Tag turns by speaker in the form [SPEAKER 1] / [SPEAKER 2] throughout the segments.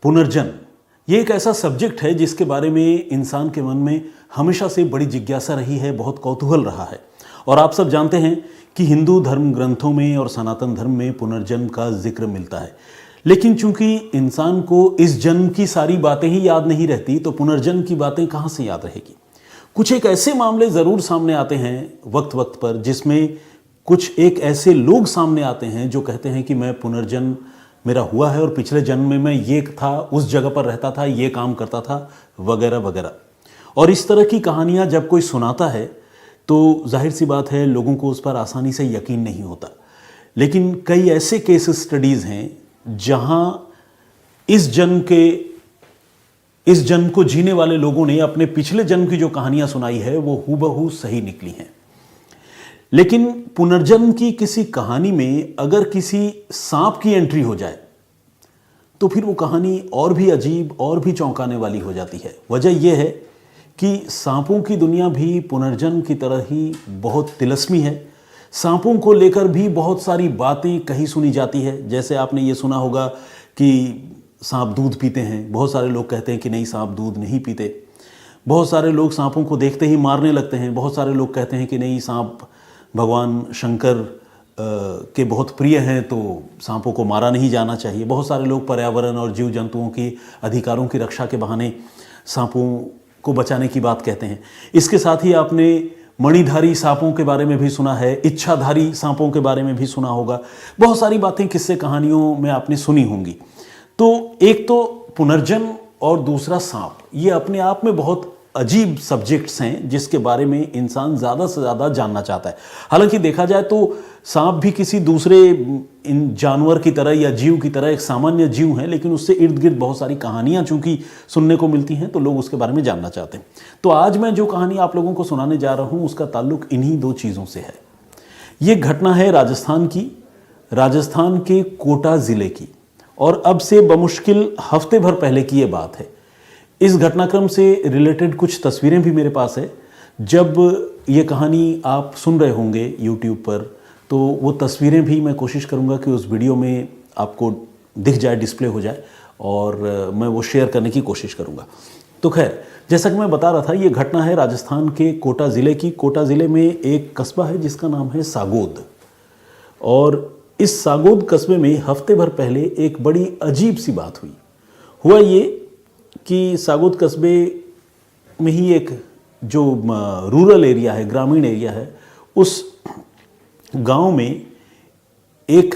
[SPEAKER 1] पुनर्जन्म ये एक ऐसा सब्जेक्ट है जिसके बारे में इंसान के मन में हमेशा से बड़ी जिज्ञासा रही है, बहुत कौतूहल रहा है। और आप सब जानते हैं कि हिंदू धर्म ग्रंथों में और सनातन धर्म में पुनर्जन्म का जिक्र मिलता है। लेकिन चूंकि इंसान को इस जन्म की सारी बातें ही याद नहीं रहती, तो पुनर्जन्म की बातें कहाँ से याद रहेगी। कुछ एक ऐसे मामले ज़रूर सामने आते हैं वक्त वक्त पर, जिसमें कुछ एक ऐसे लोग सामने आते हैं जो कहते हैं कि मैं पुनर्जन्म मेरा हुआ है और पिछले जन्म में मैं ये था, उस जगह पर रहता था, ये काम करता था, वगैरह वगैरह। और इस तरह की कहानियाँ जब कोई सुनाता है तो जाहिर सी बात है लोगों को उस पर आसानी से यकीन नहीं होता। लेकिन कई ऐसे केस स्टडीज़ हैं जहाँ इस जन्म को जीने वाले लोगों ने अपने पिछले जन्म की जो कहानियाँ सुनाई है वो हूबहू सही निकली हैं। लेकिन पुनर्जन्म की किसी कहानी में अगर किसी सांप की एंट्री हो जाए तो फिर वो कहानी और भी अजीब और भी चौंकाने वाली हो जाती है। वजह यह है कि सांपों की दुनिया भी पुनर्जन्म की तरह ही बहुत तिलस्मी है। सांपों को लेकर भी बहुत सारी बातें कही सुनी जाती है। जैसे आपने ये सुना होगा कि सांप दूध पीते हैं। बहुत सारे लोग कहते हैं कि नहीं, सांप दूध नहीं पीते। बहुत सारे लोग सांपों को देखते ही मारने लगते हैं। बहुत सारे लोग कहते हैं कि नहीं, सांप भगवान शंकर के बहुत प्रिय हैं, तो सांपों को मारा नहीं जाना चाहिए। बहुत सारे लोग पर्यावरण और जीव जंतुओं की अधिकारों की रक्षा के बहाने सांपों को बचाने की बात कहते हैं। इसके साथ ही आपने मणिधारी सांपों के बारे में भी सुना है, इच्छाधारी सांपों के बारे में भी सुना होगा। बहुत सारी बातें किस्से कहानियों में आपने सुनी होंगी। तो एक तो पुनर्जन्म और दूसरा सांप, ये अपने आप में बहुत अजीब सब्जेक्ट्स हैं जिसके बारे में इंसान ज़्यादा से ज़्यादा जानना चाहता है। हालांकि देखा जाए तो सांप भी किसी दूसरे इन जानवर की तरह या जीव की तरह एक सामान्य जीव है, लेकिन उससे इर्द गिर्द बहुत सारी कहानियां चूंकि सुनने को मिलती हैं तो लोग उसके बारे में जानना चाहते हैं। तो आज मैं जो कहानी आप लोगों को सुनाने जा रहा हूं उसका ताल्लुक इन्हीं दो चीज़ों से है। ये घटना है राजस्थान की, राजस्थान के कोटा ज़िले की, और अब से बमुश्किल हफ्ते भर पहले की ये बात है। इस घटनाक्रम से रिलेटेड कुछ तस्वीरें भी मेरे पास है। जब ये कहानी आप सुन रहे होंगे यूट्यूब पर, तो वो तस्वीरें भी मैं कोशिश करूँगा कि उस वीडियो में आपको दिख जाए, डिस्प्ले हो जाए, और मैं वो शेयर करने की कोशिश करूँगा। तो खैर, जैसा कि मैं बता रहा था, ये घटना है राजस्थान के कोटा ज़िले की। कोटा ज़िले में एक कस्बा है जिसका नाम है सागोद, और इस सागोद कस्बे में हफ्ते भर पहले एक बड़ी अजीब सी बात हुई। हुआ ये कि सागोद कस्बे में ही एक जो रूरल एरिया है, ग्रामीण एरिया है, उस गांव में एक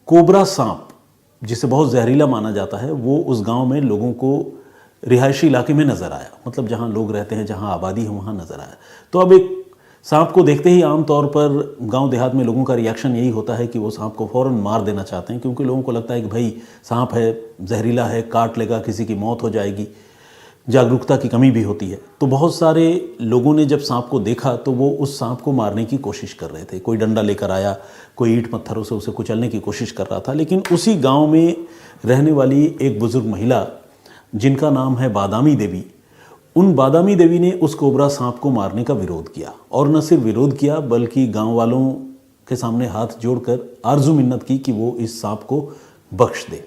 [SPEAKER 1] कोबरा सांप, जिसे बहुत जहरीला माना जाता है, वो उस गांव में लोगों को रिहायशी इलाके में नज़र आया। मतलब जहां लोग रहते हैं, जहां आबादी है, वहां नज़र आया। तो अब एक सांप को देखते ही आमतौर पर गांव देहात में लोगों का रिएक्शन यही होता है कि वो सांप को फ़ौरन मार देना चाहते हैं, क्योंकि लोगों को लगता है कि भाई सांप है, जहरीला है, काट लेगा, किसी की मौत हो जाएगी। जागरूकता की कमी भी होती है। तो बहुत सारे लोगों ने जब सांप को देखा तो वो उस सांप को मारने की कोशिश कर रहे थे। कोई डंडा लेकर आया, कोई ईंट पत्थरों से उसे कुचलने की कोशिश कर रहा था। लेकिन उसी गाँव में रहने वाली एक बुज़ुर्ग महिला, जिनका नाम है बादामी देवी, उन बादामी देवी ने उस कोबरा सांप को मारने का विरोध किया। और न सिर्फ विरोध किया, बल्कि गांव वालों के सामने हाथ जोड़कर आरजू मिन्नत की कि वो इस सांप को बख्श दे।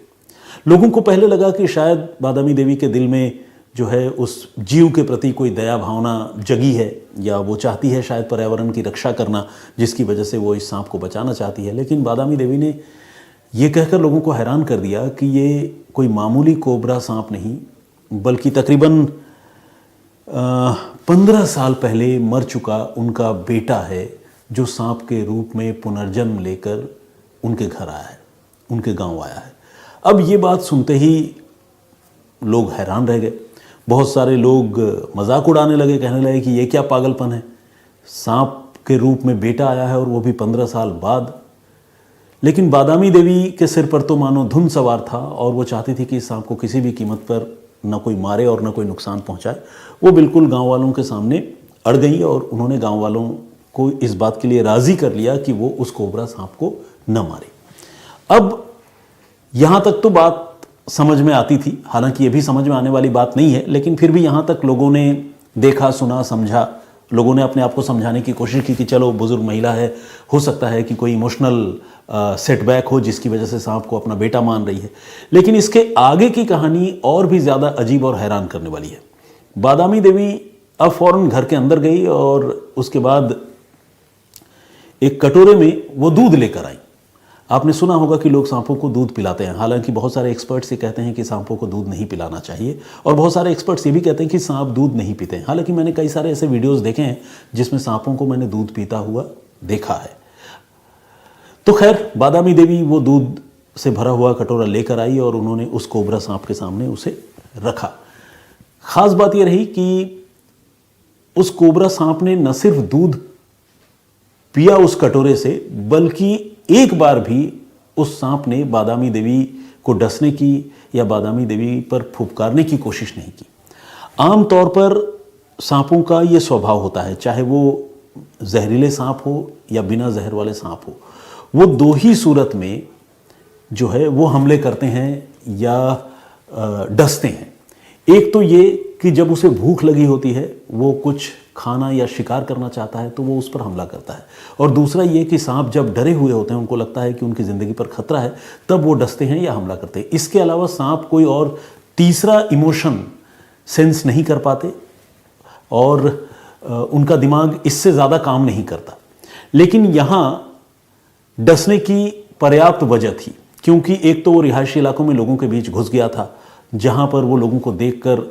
[SPEAKER 1] लोगों को पहले लगा कि शायद बादामी देवी के दिल में जो है उस जीव के प्रति कोई दया भावना जगी है, या वो चाहती है शायद पर्यावरण की रक्षा करना, जिसकी वजह से वो इस सांप को बचाना चाहती है। लेकिन बादामी देवी ने ये कहकर लोगों को हैरान कर दिया कि ये कोई मामूली कोबरा सांप नहीं, बल्कि तकरीबन 15 साल पहले मर चुका उनका बेटा है, जो सांप के रूप में पुनर्जन्म लेकर उनके घर आया है, उनके गांव आया है। अब ये बात सुनते ही लोग हैरान रह गए। बहुत सारे लोग मजाक उड़ाने लगे, कहने लगे कि ये क्या पागलपन है, सांप के रूप में बेटा आया है और वो भी 15 साल बाद। लेकिन बादामी देवी के सिर पर तो मानो धुन सवार था, और वो चाहती थी कि इस सांप को किसी भी कीमत पर न कोई मारे और न कोई नुकसान पहुंचाए। वो बिल्कुल गांव वालों के सामने अड़ गई, और उन्होंने गांव वालों को इस बात के लिए राज़ी कर लिया कि वो उस कोबरा सांप को न मारे। अब यहाँ तक तो बात समझ में आती थी, हालांकि ये भी समझ में आने वाली बात नहीं है, लेकिन फिर भी यहाँ तक लोगों ने देखा, सुना, समझा। लोगों ने अपने आप को समझाने की कोशिश की कि चलो बुज़ुर्ग महिला है, हो सकता है कि कोई इमोशनल सेटबैक हो जिसकी वजह से सांप को अपना बेटा मान रही है। लेकिन इसके आगे की कहानी और भी ज़्यादा अजीब और हैरान करने वाली है। बादामी देवी अब फौरन घर के अंदर गई और उसके बाद एक कटोरे में वो दूध लेकर आई। आपने सुना होगा कि लोग सांपों को दूध पिलाते हैं, हालांकि बहुत सारे एक्सपर्ट्स ये कहते हैं कि सांपों को दूध नहीं पिलाना चाहिए, और बहुत सारे एक्सपर्ट्स ये भी कहते हैं कि सांप दूध नहीं पीते हैं। हालांकि मैंने कई सारे ऐसे वीडियोस देखे हैं जिसमें सांपों को मैंने दूध पीता हुआ देखा है। तो खैर, बादामी देवी वो दूध से भरा हुआ कटोरा लेकर आई और उन्होंने उस कोबरा सांप के सामने उसे रखा। खास बात यह रही कि उस कोबरा सांप ने न सिर्फ दूध पिया उस कटोरे से, बल्कि एक बार भी उस सांप ने बादामी देवी को डसने की या बादामी देवी पर फुफकारने की कोशिश नहीं की। आमतौर पर सांपों का ये स्वभाव होता है, चाहे वो जहरीले सांप हो या बिना जहर वाले सांप हो, वो दो ही सूरत में जो है वो हमले करते हैं या डसते हैं। एक तो ये कि जब उसे भूख लगी होती है, वो कुछ खाना या शिकार करना चाहता है तो वो उस पर हमला करता है, और दूसरा ये कि सांप जब डरे हुए होते हैं, उनको लगता है कि उनकी ज़िंदगी पर खतरा है, तब वो डसते हैं या हमला करते हैं। इसके अलावा सांप कोई और तीसरा इमोशन सेंस नहीं कर पाते और उनका दिमाग इससे ज़्यादा काम नहीं करता। लेकिन यहाँ डसने की पर्याप्त वजह थी, क्योंकि एक तो वो रिहायशी इलाकों में लोगों के बीच घुस गया था जहाँ पर वो लोगों को देखकर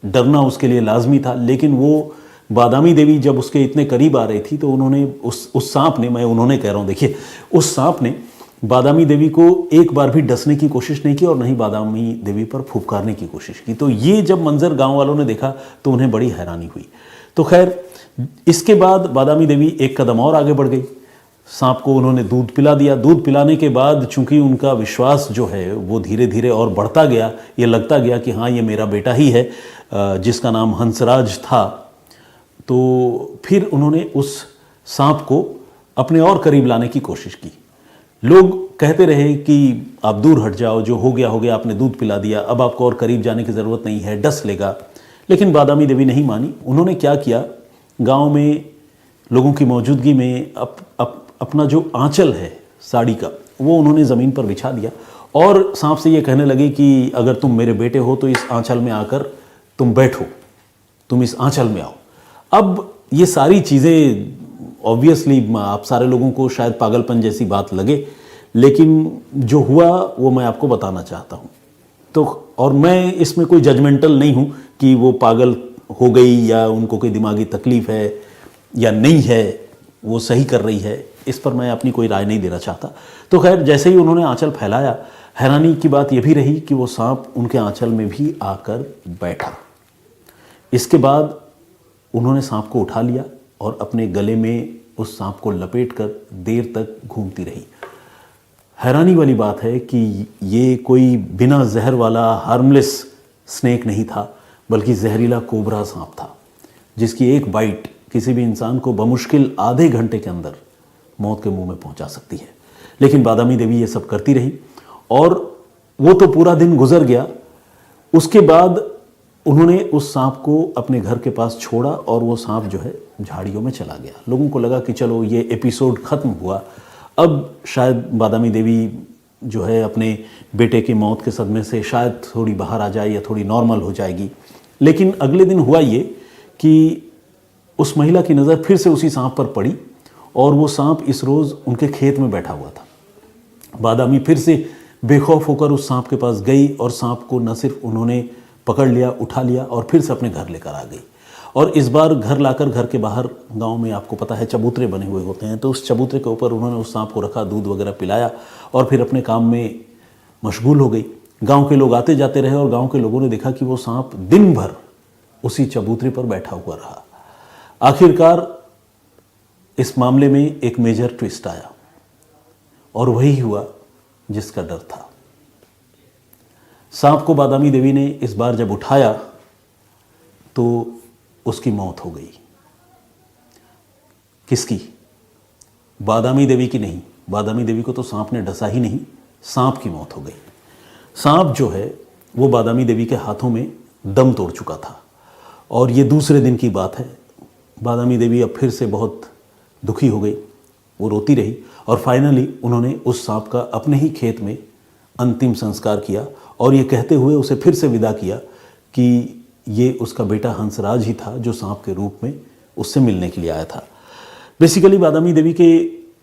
[SPEAKER 1] डरना उसके लिए लाजमी था। लेकिन वो बादामी देवी जब उसके इतने करीब आ रही थी तो उन्होंने उस सांप ने, मैं उन्होंने कह रहा हूँ, देखिए, उस सांप ने बादामी देवी को एक बार भी डसने की कोशिश नहीं की और नहीं बादामी देवी पर फुफकारने की कोशिश की। तो ये जब मंजर गांव वालों ने देखा तो उन्हें बड़ी हैरानी हुई। तो खैर, इसके बाद बादामी देवी एक कदम और आगे बढ़ गई। सांप को उन्होंने दूध पिला दिया। दूध पिलाने के बाद चूंकि उनका विश्वास जो है वो धीरे धीरे और बढ़ता गया, ये लगता गया कि हाँ, ये मेरा बेटा ही है, जिसका नाम हंसराज था। तो फिर उन्होंने उस सांप को अपने और करीब लाने की कोशिश की। लोग कहते रहे कि आप दूर हट जाओ, जो हो गया, आपने दूध पिला दिया, अब आपको और करीब जाने की ज़रूरत नहीं है, डस लेगा। लेकिन बादामी देवी नहीं मानी। उन्होंने क्या किया, गांव में लोगों की मौजूदगी में अपना जो आंचल है साड़ी का, वो उन्होंने ज़मीन पर बिछा दिया और सांप से ये कहने लगे कि अगर तुम मेरे बेटे हो तो इस आंचल में आकर तुम बैठो, तुम इस आंचल में आओ। अब ये सारी चीज़ें ऑब्वियसली आप सारे लोगों को शायद पागलपन जैसी बात लगे, लेकिन जो हुआ वो मैं आपको बताना चाहता हूँ। तो और मैं इसमें कोई जजमेंटल नहीं हूँ कि वो पागल हो गई या उनको कोई दिमागी तकलीफ़ है या नहीं है, वो सही कर रही है, इस पर मैं अपनी कोई राय नहीं देना चाहता। तो खैर, जैसे ही उन्होंने आंचल फैलाया, हैरानी की बात यह भी रही कि वो सांप उनके आंचल में भी आकर बैठा। इसके बाद उन्होंने सांप को उठा लिया और अपने गले में उस सांप को लपेटकर देर तक घूमती रही। हैरानी वाली बात है कि ये कोई बिना जहर वाला हार्मलेस स्नेक नहीं था, बल्कि जहरीला कोबरा सांप था, जिसकी एक बाइट किसी भी इंसान को बमुश्किल आधे घंटे के अंदर मौत के मुंह में पहुंचा सकती है। लेकिन बादामी देवी ये सब करती रही और वो तो पूरा दिन गुजर गया। उसके बाद उन्होंने उस सांप को अपने घर के पास छोड़ा और वो सांप जो है झाड़ियों में चला गया। लोगों को लगा कि चलो ये एपिसोड ख़त्म हुआ, अब शायद बादामी देवी जो है अपने बेटे की मौत के सदमे से शायद थोड़ी बाहर आ जाए या थोड़ी नॉर्मल हो जाएगी। लेकिन अगले दिन हुआ ये कि उस महिला की नज़र फिर से उसी सांप पर पड़ी और वो सांप इस रोज़ उनके खेत में बैठा हुआ था। बादामी फिर से बेखौफ होकर उस सांप के पास गई और सांप को न सिर्फ उन्होंने पकड़ लिया, उठा लिया और फिर से अपने घर लेकर आ गई। और इस बार घर लाकर घर के बाहर गांव में आपको पता है चबूतरे बने हुए होते हैं, तो उस चबूतरे के ऊपर उन्होंने उस सांप को रखा, दूध वगैरह पिलाया और फिर अपने काम में मशगूल हो गई। गांव के लोग आते जाते रहे और गांव के लोगों ने देखा कि वो सांप दिन भर उसी चबूतरे पर बैठा हुआ रहा। आखिरकार इस मामले में एक मेजर ट्विस्ट आया और वही हुआ जिसका डर था। सांप को बादामी देवी ने इस बार जब उठाया तो उसकी मौत हो गई। किसकी? बादामी देवी की नहीं। बादामी देवी को तो सांप ने डसा ही नहीं, सांप की मौत हो गई। सांप जो है वो बादामी देवी के हाथों में दम तोड़ चुका था और ये दूसरे दिन की बात है। बादामी देवी अब फिर से बहुत दुखी हो गई वो रोती रही और फाइनली उन्होंने उस सांप का अपने ही खेत में अंतिम संस्कार किया और ये कहते हुए उसे फिर से विदा किया कि ये उसका बेटा हंसराज ही था जो सांप के रूप में उससे मिलने के लिए आया था। बेसिकली बादामी देवी के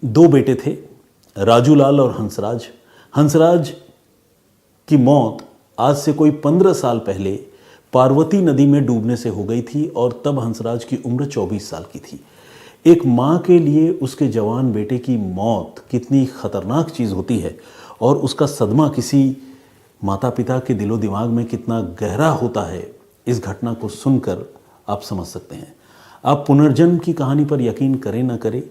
[SPEAKER 1] 2 बेटे थे, राजूलाल और हंसराज। हंसराज की मौत आज से कोई 15 साल पहले पार्वती नदी में डूबने से हो गई थी और तब हंसराज की उम्र 24 साल की थी। एक माँ के लिए उसके जवान बेटे की मौत कितनी खतरनाक चीज़ होती है और उसका सदमा किसी माता पिता के दिलो दिमाग में कितना गहरा होता है, इस घटना को सुनकर आप समझ सकते हैं। आप पुनर्जन्म की कहानी पर यकीन करें ना करें,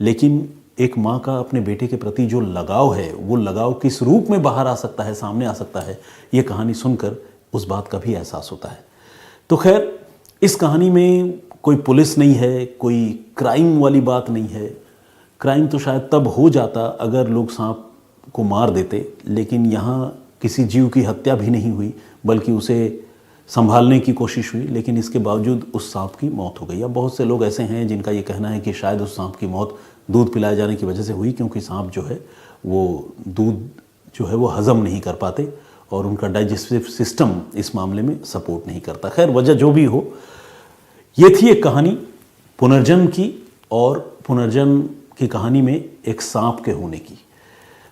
[SPEAKER 1] लेकिन एक माँ का अपने बेटे के प्रति जो लगाव है, वो लगाव किस रूप में बाहर आ सकता है, सामने आ सकता है, ये कहानी सुनकर उस बात का भी एहसास होता है। तो खैर, इस कहानी में कोई पुलिस नहीं है, कोई क्राइम वाली बात नहीं है। क्राइम तो शायद तब हो जाता अगर लोग सांप को मार देते, लेकिन यहाँ किसी जीव की हत्या भी नहीं हुई, बल्कि उसे संभालने की कोशिश हुई, लेकिन इसके बावजूद उस सांप की मौत हो गई। अब बहुत से लोग ऐसे हैं जिनका ये कहना है कि शायद उस सांप की मौत दूध पिलाए जाने की वजह से हुई, क्योंकि सांप जो है वो दूध जो है वो हज़म नहीं कर पाते और उनका डाइजेस्टिव सिस्टम इस मामले में सपोर्ट नहीं करता। खैर, वजह जो भी हो, ये थी एक कहानी पुनर्जन्म की और पुनर्जन्म की कहानी में एक सांप के होने की।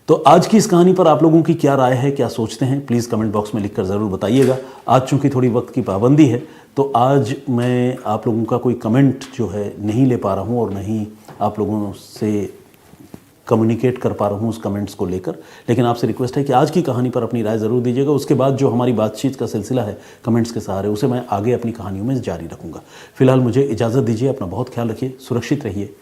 [SPEAKER 1] तो आज की इस कहानी पर आप लोगों की क्या राय है, क्या सोचते हैं, प्लीज़ कमेंट बॉक्स में लिखकर ज़रूर बताइएगा। आज चूँकि थोड़ी वक्त की पाबंदी है तो आज मैं आप लोगों का कोई कमेंट जो है नहीं ले पा रहा हूँ और नहीं आप लोगों से कम्युनिकेट कर पा रहा हूँ उस कमेंट्स को लेकर, लेकिन आपसे रिक्वेस्ट है कि आज की कहानी पर अपनी राय ज़रूर दीजिएगा। उसके बाद जो हमारी बातचीत का सिलसिला है कमेंट्स के सहारे, उसे मैं आगे अपनी कहानियों में जारी रखूँगा। फिलहाल मुझे इजाज़त दीजिए, अपना बहुत ख्याल रखिए, सुरक्षित रहिए,